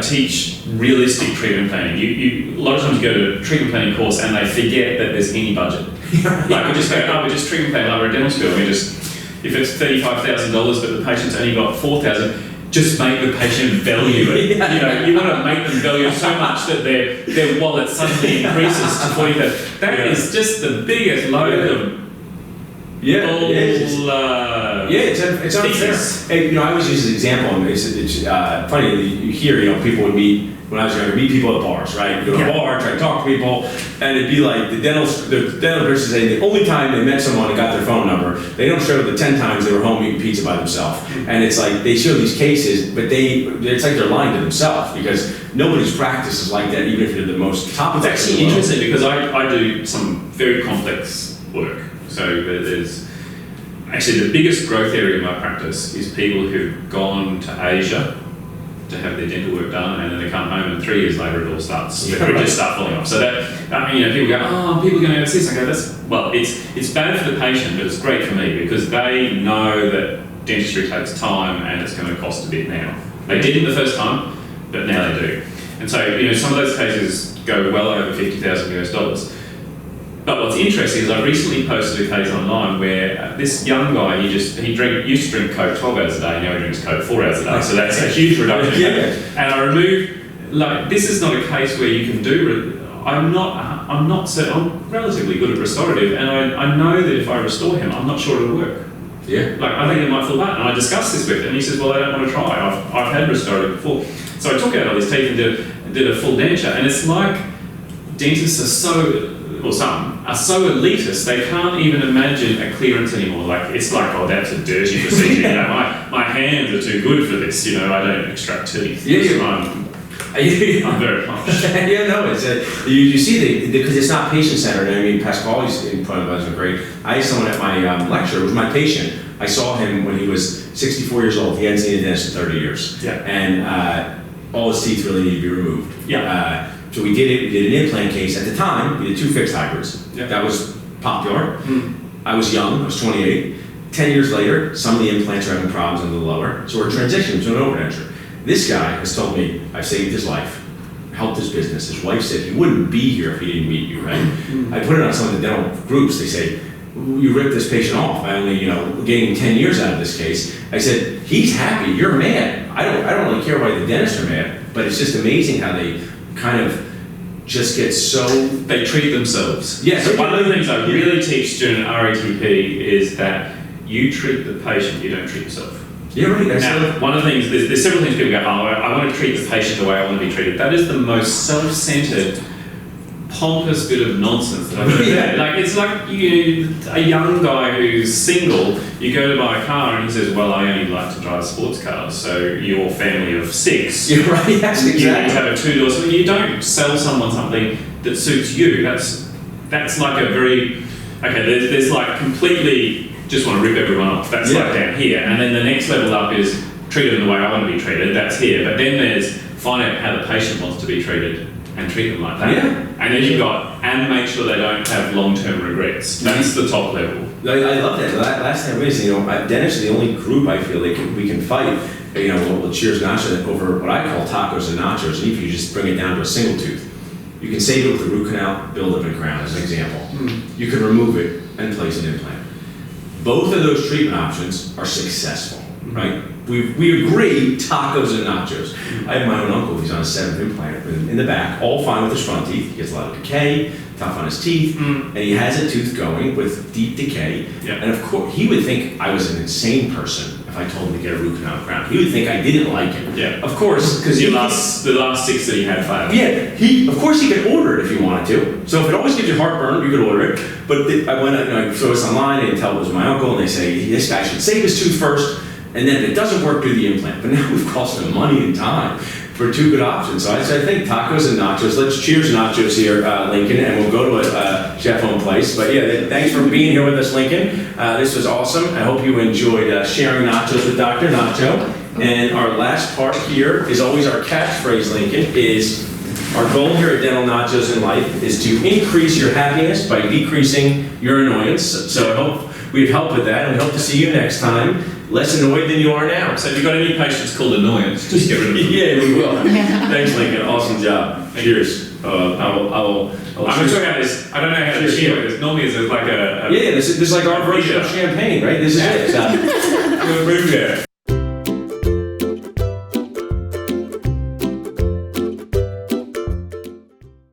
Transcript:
teach realistic treatment planning. You a lot of times you go to a treatment planning course and they forget that there's any budget. Like we just go, we just treatment plan like we're a dental school. We just, if it's $35,000 but the patient's only got $4,000, just make the patient value it. You want to make them value it so much that their wallet suddenly increases to $40,000. That is just the biggest load of it's unfair. Hey, I always use this example, and it's funny that you hear, people would meet, when I was younger, meet people at bars, right? You go to a bar, try to talk to people, and it'd be like the dental nurses say the only time they met someone and got their phone number, they don't show the 10 times they were home eating pizza by themselves. And it's like they show these cases, but it's like they're lying to themselves, because nobody's practice is like that, even if you're the most top. It's actually interesting because I do some very complex work. So there's actually the biggest growth area in my practice is people who've gone to Asia to have their dental work done, and then they come home and 3 years later it all starts, the bridges start falling off. So that, people go, people are going overseas. I go, it's bad for the patient, but it's great for me because they know that dentistry takes time and it's going to cost a bit now. They didn't the first time, but now they do. And so, some of those cases go well over $50,000 US. But what's interesting is I recently posted a case online where this young guy, he used to drink Coke 12 hours a day, now he drinks Coke 4 hours a day. So that's a huge reduction. And I removed, this is not a case where you can do, I'm relatively good at restorative, and I know that if I restore him, I'm not sure it'll work. Yeah. I think it might fall back. And I discussed this with him, and he says, well, I don't want to try. I've had restorative before. So I took out all his teeth and did a full denture, and it's like dentists some are so elitist they can't even imagine a clearance anymore. It's like, oh, that's a dirty procedure. My hands are too good for this. I don't extract teeth. I'm very posh. You see because it's not patient centered. I mean, Pasquale's input was great. I had someone at my lecture. It was my patient. I saw him when he was 64 years old. He hadn't seen a dentist in 30 years. Yeah. And all his teeth really needed to be removed. Yeah. So we did it. We did an implant case. At the time, we did 2 fixed hybrids. Yeah. That was popular. I was young. I was 28. 10 years later, some of the implants are having problems in the lower, so we're transitioning to an overdenture. This guy has told me I've saved his life, helped his business. His wife said he wouldn't be here if he didn't meet you, right? I put it on some of the dental groups. They say, you ripped this patient off. I only, getting 10 years out of this case. I said, he's happy. You're mad. I don't really care why the dentists are mad, but it's just amazing how they kind of just get so... They treat themselves. Yeah. So one of the things I really teach student RATP is that you treat the patient, you don't treat yourself. Yeah, right. Now, one of the things, there's several things people go, I want to treat the patient the way I want to be treated. That is the most self-centered, pompous bit of nonsense that I've ever heard. It's like a young guy who's single, you go to buy a car and he says, well, I only like to drive sports cars, so your family of 6. You're right, that's exactly. You have a 2-door, so you don't sell someone something that suits you. That's like a very, there's like completely, just want to rip everyone off. That's like down here. And then the next level up is treat them the way I want to be treated. That's here. But then there's find out how the patient wants to be treated and treat them like that. Yeah. And then you've got, and make sure they don't have long-term regrets. That's the top level. I love that. Last time was, dentists are the only group I feel we can fight. We'll cheers Nacho over what I call tacos and nachos. And if you just bring it down to a single tooth, you can save it with a root canal, build up and crown as an example. You can remove it and place an implant. Both of those treatment options are successful, right? We agree tacos and nachos. I have my own uncle, he's on a 7th implant in the back, all fine with his front teeth. He gets a lot of decay, tough on his teeth, and he has a tooth going with deep decay. Yeah. And of course, he would think I was an insane person if I told him to get a root canal crown. He would think I didn't like it. Yeah. Of course, because the last 6 that he had failed. Yeah, of course he could order it if he wanted to. So if it always gives you heartburn, you could order it. But I went, I saw this online and tell it was my uncle, and they say this guy should save his tooth first, and then if it doesn't work, do the implant. But now we've cost him money and time for 2 good options. So I think tacos and nachos. Let's cheers nachos here, Lincoln, and we'll go to a chef-owned place. But yeah, thanks for being here with us, Lincoln. This was awesome. I hope you enjoyed sharing nachos with Dr. Nacho. And our last part here is always our catchphrase, Lincoln, is our goal here at Dental Nachos in Life is to increase your happiness by decreasing your annoyance. So I we'd help with that, and we hope to see you next time. Less annoyed than you are now. So if you've got any patients called annoyance, just get rid of them. Yeah, we will. Thanks, Lincoln. Awesome job. Cheers. I'm not sure how this, I don't know how to cheer because normally it's like a Yeah, this is like our version of champagne, right? This is it. root beer.